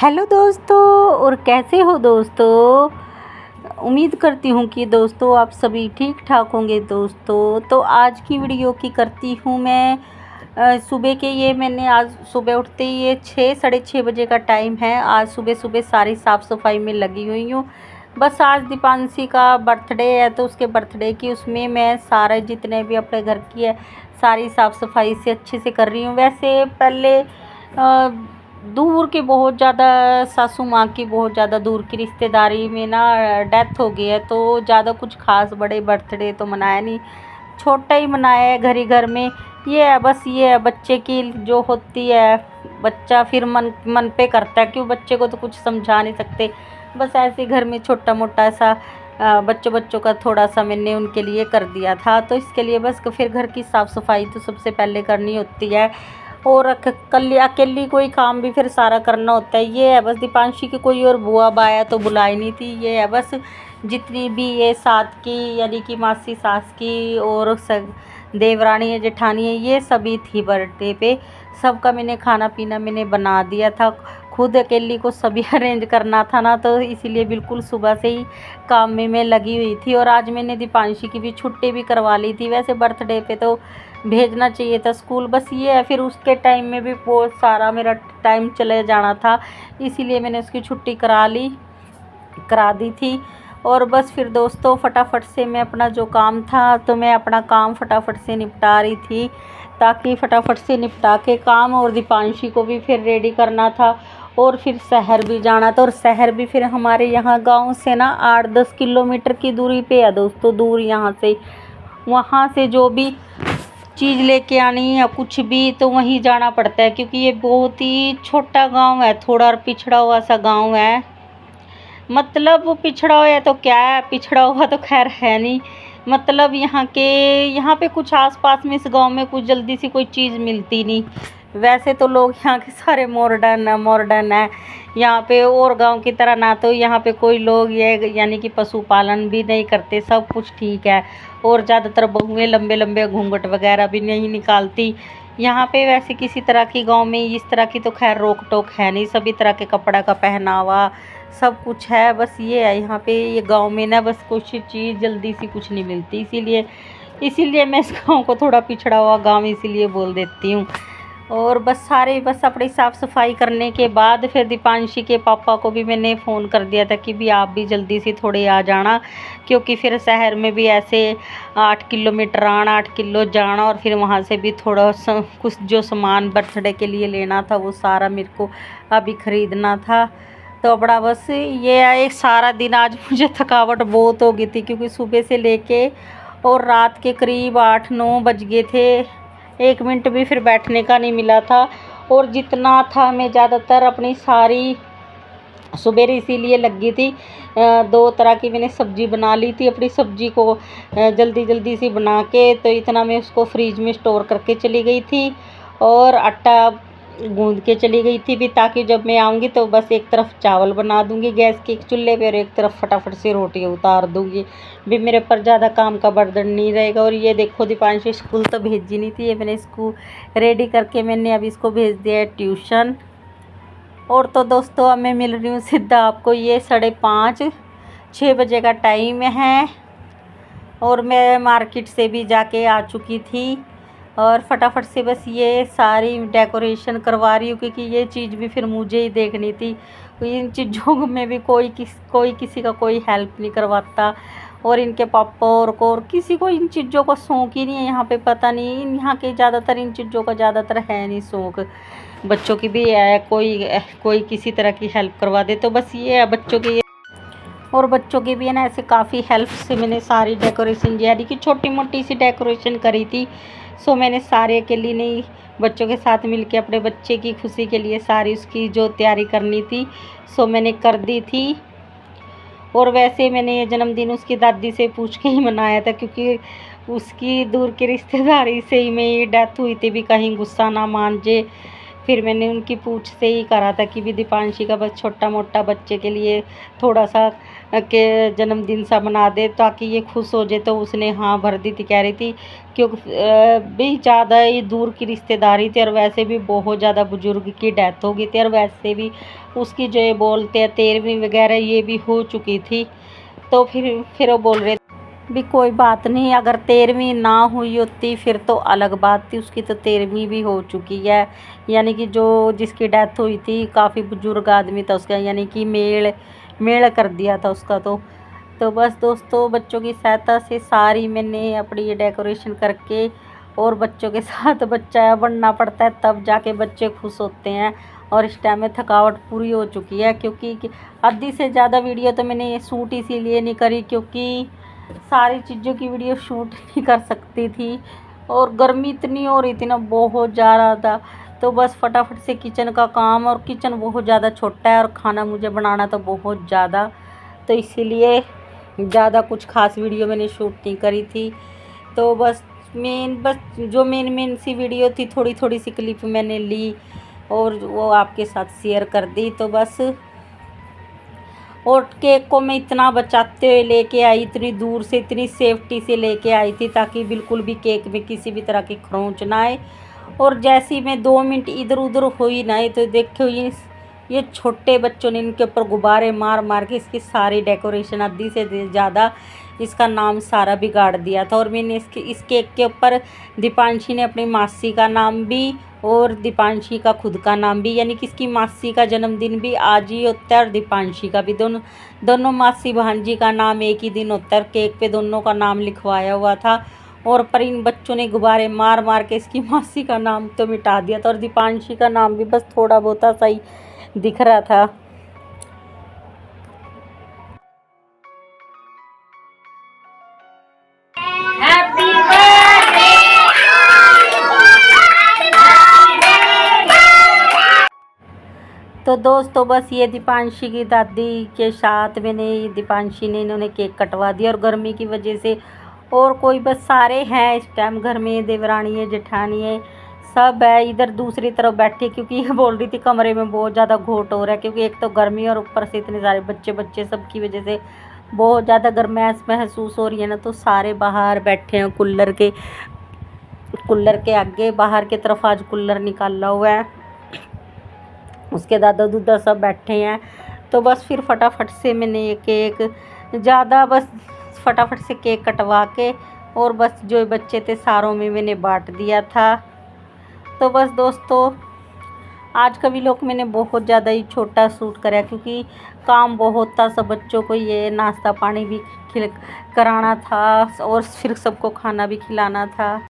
Hello दोस्तों, और कैसे हो दोस्तों। उम्मीद करती हूँ कि दोस्तों आप सभी ठीक ठाक होंगे दोस्तों। तो आज की वीडियो की करती हूँ मैं सुबह के ये मैंने आज सुबह उठते ही ये 6 साढ़े 6 बजे का टाइम है। आज सुबह सुबह सारी साफ़ सफाई में लगी हुई हूँ। बस आज दीपांशी का बर्थडे है तो उसके बर्थडे की उसमें मैं सारे जितने भी अपने घर की है सारी साफ़ सफाई से अच्छे से कर रही हूँ। वैसे पहले दूर की बहुत ज़्यादा सासू माँ की बहुत ज़्यादा दूर की रिश्तेदारी में ना डेथ हो गई है, तो ज़्यादा कुछ खास बड़े बर्थडे तो मनाया नहीं, छोटा ही मनाया है घर ही घर में। ये है बस, ये है बच्चे की जो होती है, बच्चा फिर मन मन पे करता है, क्यों बच्चे को तो कुछ समझा नहीं सकते। बस ऐसे घर में छोटा मोटा ऐसा बच्चों का थोड़ा सा मैंने उनके लिए कर दिया था। तो इसके लिए बस फिर घर की साफ़ सफाई तो सबसे पहले करनी होती है, और कल अकेली कोई काम भी फिर सारा करना होता है। ये है बस, दीपांशी की कोई और बुआ बाया तो बुलाई नहीं थी। ये है बस, जितनी भी ये साथ की यानी कि मासी सास की और देवरानी है जेठानी है, ये सभी थी बर्थडे पे। सबका मैंने खाना पीना मैंने बना दिया था, खुद अकेली को सभी अरेंज करना था ना, तो इसीलिए बिल्कुल सुबह से ही काम में मैं लगी हुई थी। और आज मैंने दीपांशी की भी छुट्टी भी करवा ली थी। वैसे बर्थडे पे तो भेजना चाहिए था स्कूल, बस ये है फिर उसके टाइम में भी बहुत सारा मेरा टाइम चले जाना था, इसीलिए मैंने उसकी छुट्टी करा दी थी। और बस फिर दोस्तों फटाफट से मैं अपना जो काम था तो मैं अपना काम फटाफट से निपटा रही थी, ताकि फटाफट से निपटा के काम, और दीपांशी को भी फिर रेडी करना था और फिर शहर भी जाना था। और शहर भी फिर हमारे यहाँ गांव से ना 8-10 किलोमीटर की दूरी पे है दोस्तों, दूर यहाँ से। वहाँ से जो भी चीज़ लेके आनी या कुछ भी तो वहीं जाना पड़ता है, क्योंकि ये बहुत ही छोटा गांव है, थोड़ा पिछड़ा हुआ सा गांव है। मतलब वो पिछड़ा हुआ है तो क्या है, पिछड़ा हुआ तो खैर है नहीं। मतलब यहाँ पे कुछ आसपास में इस गांव में कुछ जल्दी सी कोई चीज़ मिलती नहीं। वैसे तो लोग यहाँ के सारे मॉडर्न है यहाँ पे, और गांव की तरह ना तो यहाँ पे कोई लोग ये यानी कि पशुपालन भी नहीं करते, सब कुछ ठीक है। और ज़्यादातर बहुएं लंबे लंबे घूंघट वगैरह भी नहीं निकालती यहाँ पे। वैसे किसी तरह की गांव में इस तरह की तो खैर रोक टोक है नहीं, सभी तरह के कपड़ा का पहनावा सब कुछ है। बस ये है यहाँ पे ये गांव में ना, बस कुछ चीज़ जल्दी सी कुछ नहीं मिलती, इसीलिए मैं इस गांव को थोड़ा पिछड़ा हुआ गांव इसीलिए बोल देती हूँ। और बस अपनी साफ़ सफाई करने के बाद फिर दीपांशी के पापा को भी मैंने फ़ोन कर दिया था कि भी आप भी जल्दी से थोड़े आ जाना, क्योंकि फिर शहर में भी ऐसे 8 किलोमीटर आना 8 किलो जाना, और फिर वहाँ से भी थोड़ा सा कुछ जो सामान बर्थडे के लिए लेना था वो सारा मेरे को अभी ख़रीदना था। तो बड़ा बस ये एक सारा दिन आज मुझे थकावट बहुत हो गई थी, क्योंकि सुबह से लेके और रात के करीब 8-9 बज गए थे, 1 मिनट भी फिर बैठने का नहीं मिला था। और जितना था मैं ज़्यादातर अपनी सारी सुबह इसीलिए लगी थी, 2 तरह की मैंने सब्ज़ी बना ली थी। अपनी सब्ज़ी को जल्दी जल्दी सी बना के तो इतना मैं उसको फ्रीज में स्टोर करके चली गई थी, और आटा गूंद के चली गई थी भी, ताकि जब मैं आऊँगी तो बस एक तरफ चावल बना दूँगी गैस के चूल्हे पे और एक तरफ फटाफट से रोटी उतार दूँगी भी, मेरे पर ज़्यादा काम का बर्डन नहीं रहेगा। और ये देखो दीपांशी स्कूल तो भेजी नहीं थी, ये मैंने इसको रेडी करके मैंने अभी इसको भेज दिया है ट्यूशन। और तो दोस्तों अब मैं मिल रही हूँ सीधा आपको, ये 5:30-6 बजे का टाइम है, और मैं मार्केट से भी जाके आ चुकी थी, और फटाफट से बस ये सारी डेकोरेशन करवा रही हूँ, क्योंकि ये चीज़ भी फिर मुझे ही देखनी थी। तो इन चीज़ों में भी कोई किसी का कोई हेल्प नहीं करवाता, और इनके पापा और किसी को इन चीज़ों का शौक़ ही नहीं है यहाँ पे। पता नहीं यहाँ के ज़्यादातर इन चीज़ों का ज़्यादातर है नहीं शौक़। बच्चों की भी है, कोई किसी तरह की हेल्प करवा दे तो बस ये है बच्चों की। और बच्चों की भी है ना, ऐसे काफ़ी हेल्प से मैंने सारी डेकोरेशन यानी कि छोटी मोटी सी डेकोरेशन करी थी। सो मैंने सारे अकेली नहीं, बच्चों के साथ मिलके अपने बच्चे की खुशी के लिए सारी उसकी जो तैयारी करनी थी सो मैंने कर दी थी। और वैसे मैंने ये जन्मदिन उसकी दादी से पूछ के ही मनाया था, क्योंकि उसकी दूर की रिश्तेदारी से ही मेरी डेथ हुई थी भी, कहीं गुस्सा ना मान जे। फिर मैंने उनकी पूछ से ही करा था कि भी दीपांशी का बस छोटा मोटा बच्चे के लिए थोड़ा सा के जन्मदिन सा बना दे ताकि ये खुश हो जाए। तो उसने हाँ भर दी थी, कह रही थी क्योंकि भी ज़्यादा ही दूर की रिश्तेदारी थी और वैसे भी बहुत ज़्यादा बुजुर्ग की डेथ हो गई थी और वैसे भी उसकी जो ये बोलते हैं 13वीं वगैरह ये भी हो चुकी थी। तो फिर वो बोल रहे भी कोई बात नहीं, अगर 13वीं ना हुई होती फिर तो अलग बात थी, उसकी तो 13वीं भी हो चुकी है। यानी कि जो जिसकी डेथ हुई थी काफ़ी बुजुर्ग आदमी था उसका, यानी कि मेल कर दिया था उसका। तो बस दोस्तों बच्चों की सहायता से सारी मैंने अपनी ये डेकोरेशन करके और बच्चों के साथ बच्चा बनना पड़ता है तब जाके बच्चे खुश होते हैं। और इस टाइम में थकावट पूरी हो चुकी है क्योंकि आधी से ज़्यादा वीडियो तो मैंने शूट इसीलिए नहीं करी क्योंकि सारी चीज़ों की वीडियो शूट नहीं कर सकती थी और गर्मी इतनी हो रही थी ना, बहुत ज़्यादा। तो बस फटाफट से किचन का काम, और किचन बहुत ज़्यादा छोटा है और खाना मुझे बनाना तो बहुत ज़्यादा, तो इसीलिए ज़्यादा कुछ खास वीडियो मैंने शूट नहीं करी थी। तो बस जो मेन सी वीडियो थी थोड़ी थोड़ी सी क्लिप मैंने ली और वो आपके साथ शेयर कर दी। तो बस और केक को मैं इतना बचाते हुए लेके आई, इतनी दूर से इतनी सेफ्टी से लेके आई थी ताकि बिल्कुल भी केक में किसी भी तरह की खरोंच ना आए। और जैसे ही मैं 2 मिनट इधर उधर हुई ना तो देखो ये छोटे बच्चों ने इनके ऊपर गुब्बारे मार मार के इसकी सारी डेकोरेशन आधी से ज़्यादा इसका नाम सारा बिगाड़ दिया था। और मैंने इस केक के ऊपर दीपांशी ने अपनी मासी का नाम भी और दीपांशी का खुद का नाम भी, यानी कि इसकी मासी का जन्मदिन भी आज ही होता है और दीपांशी का भी, दोनों मासी भांजी का नाम एक ही दिन होता है। केक पे दोनों का नाम लिखवाया हुआ था और पर इन बच्चों ने गुब्बारे मार मार के इसकी मासी का नाम तो मिटा दिया था और दीपांशी का नाम भी बस थोड़ा बहुत सही दिख रहा था। तो दोस्तों बस ये दीपांशी की दादी के साथ दीपांशी ने इन्होंने केक कटवा दिया और गर्मी की वजह से और कोई बस सारे हैं इस टाइम घर में, देवरानी है, जेठानी है, सब है इधर दूसरी तरफ बैठे क्योंकि ये बोल रही थी कमरे में बहुत ज़्यादा घोट हो रहा है क्योंकि एक तो गर्मी और ऊपर से इतने सारे बच्चे सब की वजह से बहुत ज़्यादा गर्माहट महसूस हो रही है ना। तो सारे बाहर बैठे हैं कूलर के आगे, बाहर की तरफ आज कूलर निकाला हुआ है, उसके दादा दूदा सब बैठे हैं। तो बस फिर फटाफट से मैंने ये केक ज़्यादा बस फटाफट से केक कटवा के और बस जो बच्चे थे सारों में मैंने बांट दिया था। तो बस दोस्तों आज का व्लॉग मैंने बहुत ज़्यादा ही छोटा शूट करा क्योंकि काम बहुत था, सब बच्चों को ये नाश्ता पानी भी कराना था और फिर सबको खाना भी खिलाना था।